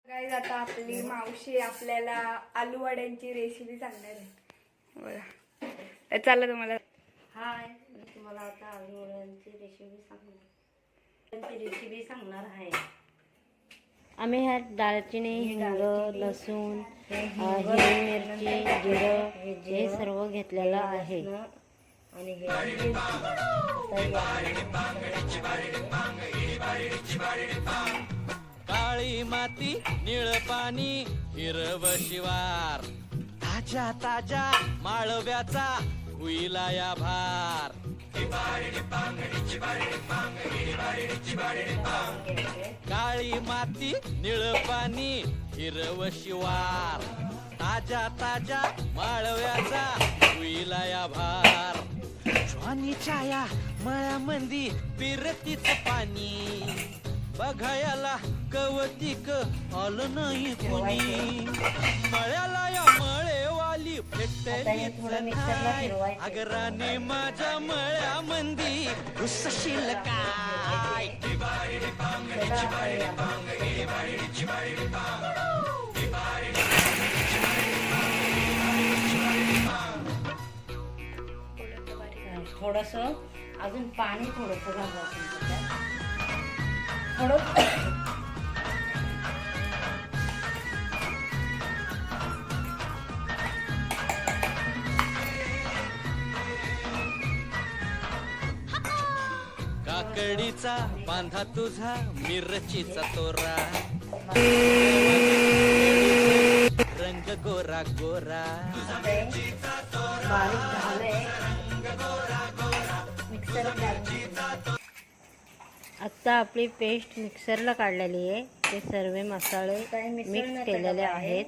Guys आता आपली मावशी आपल्याला आलू वड्यांची रेसिपी सांगणार आहे. बघा चाललं तुम्हाला. हाय, मी तुम्हाला आता आलू वड्यांची रेसिपी सांगणार आहे. आम्ही ह्यात दालचिनी, हिंग, लसूण, हिरवी मिरची, जिरं हे सर्व घेतलेलं आहे. आणि काळी माती, निळ पाणी, हिरव शिवार, ताज्या ताज्या माळव्याचा हुईला या भार. काळी माती, निळ पाणी, हिरव शिवार, ताज्या ताज्या माळव्याचा हुईला या भार. ज्वानीच्या या मळ्यामंदी पिरतीच पाणी, बघायला कवतिक आलं नाही कोणी. मळ्याला या मळेवाली भेटली अगराने माझ्या मळ्यामंदी घुसशील काय. थोडस अजून पाणी थोडस घालायचं थोडं. काकडीचा बांधा तुझा, मिरचीचा तोरा, रंग गोरा गोरा. बारीक झालंय. आता आपली पेस्ट मिक्सरला काढलेली आहे. ते सर्व मसाले मिक्स केलेले आहेत.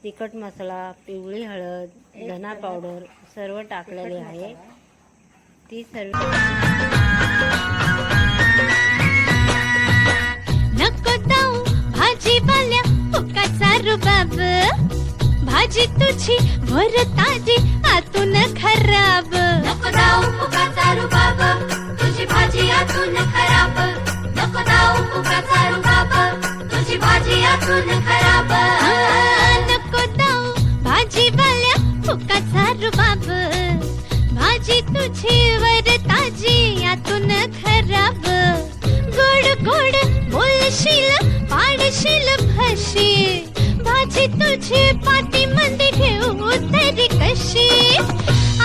तिखट मसाला, पिवळी हळद, धना पावडर सर्व टाकलेले आहे. ती सर्व नको दाऊ भाजीवाल्या फुकाचा रुबाब, भाजी तुझी वर ताजी आतून खराब. नको दाऊ फुकाचा रुबाब, तुझी भाजी आतून खराब. नको दाऊ फुकाचा रुबाब, तुझी भाजी आतून खराब. नको दाऊ भाजीवाल्या फुकाचा रुबाब, भाजी तुझी वर ताजी आतून खराब. गोड गोड बोलशील पाडशील फशी, भाजी तुझी पाठी मध्ये घेऊ तरी कशी.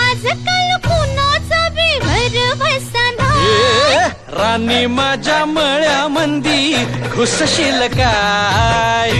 आजकाल कुणाचा बेवर बसना, राणी माझ्या मळ्यामंदी घुसशील काय.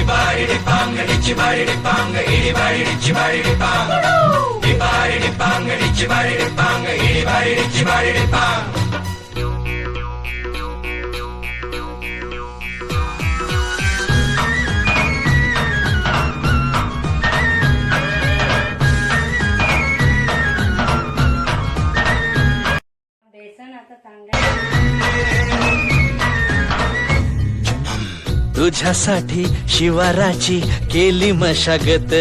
बेसन आता चांगलं. तुझ्यासाठी शिवाराची केली मशागत,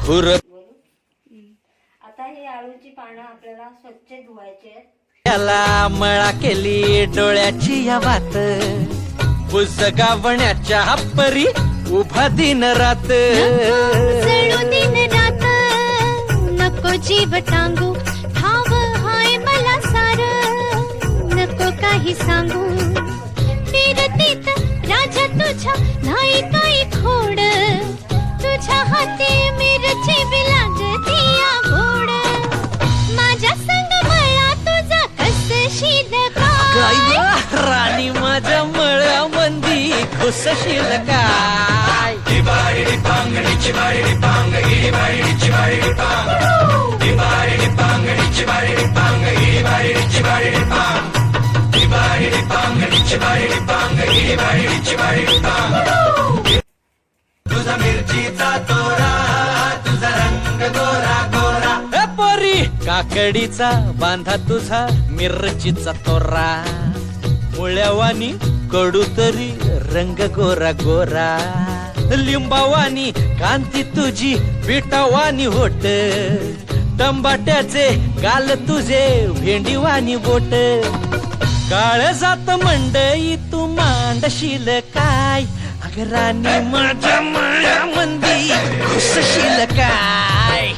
खुर आता ही आळूची पानं आपल्याला स्वच्छ धुवायची आहेत. त्याला मळा केली डोळ्याची या वात, बुजगावण्याच्या परी उभा दिन रात. जळू दिन रात नको जीव टांगू, ठाव हाय मला सार नको काही सांगू. फिरतीत राजा तुझ्या नाही काही खोड, तुझ्या हाती मिरची लागती या गोड. माझ्या संग मळा तुझा कसशील काय. राणी माझ्या मळ्यामंदी घुसशील काय. तुझा मिरचीचा तोरा, तुझा रंग गोरा गोरा. पोरी काकडीचा बांधा तुझा, मिरचीचा तोरा, मुळ्यावानी कडू तरी रंग गोरा गोरा. लिंबावानी कांती तुझी, बिटावानी होट, टंबाट्याचे गाल तुझे, भेंडीवानी बोट. काळ जात मंडई तू मांडशील काय. राणी माझ्या मळ्यामंदी घुसशील काय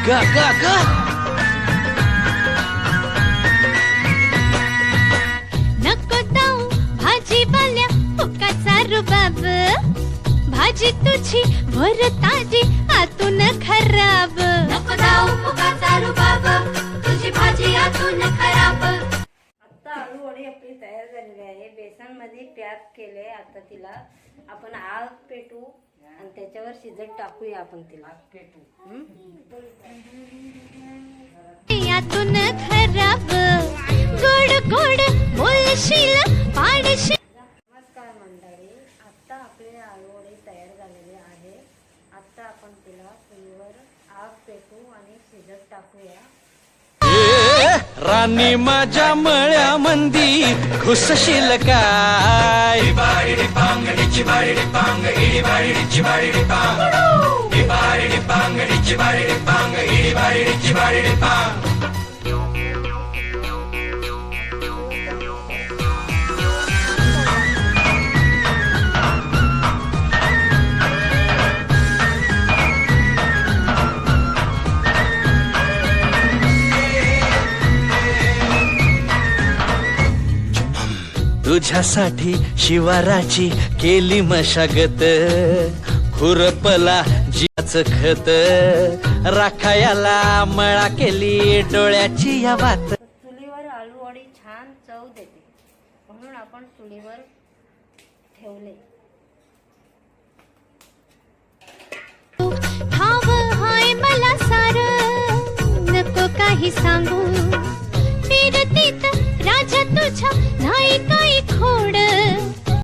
ग ग ग नको जाऊ भाजीवाल्या फुकाचा रुबाब भाजी तुझी वर ताजी आतून खराब नको जाऊ फुकाचा रुबाब तुझी भाजी आतून खराब. आता आलू वडी आपली तयार झालेली आहे. बेसन मध्ये पॅक केले. आता तिला आपण आग पेटू आणि त्याच्यावर शिजत टाकूया आपण तिला यातून खराब गोड गोड बोलशील पाडशील. नमस्कार मंडळी, आता आपले आलू वडी तयार झालेले आहे. आता आपण तिला चुलीवर आग पेटू आणि शिजत टाकूया. राणी माझ्या मळ्यामंदी घुसशील काय तुझ्यासाठी शिवाराची केली मशागत खुरपला जियाचं खत राखायाला मळा केली डोळ्याची या वात. चुलीवर आलू वडी छान चव देते म्हणून आपण चुलीवर ठेवले. ठाव हाय मला सार नको काही सांगू फिरतीत राजा तुझ्या नाही काही खोड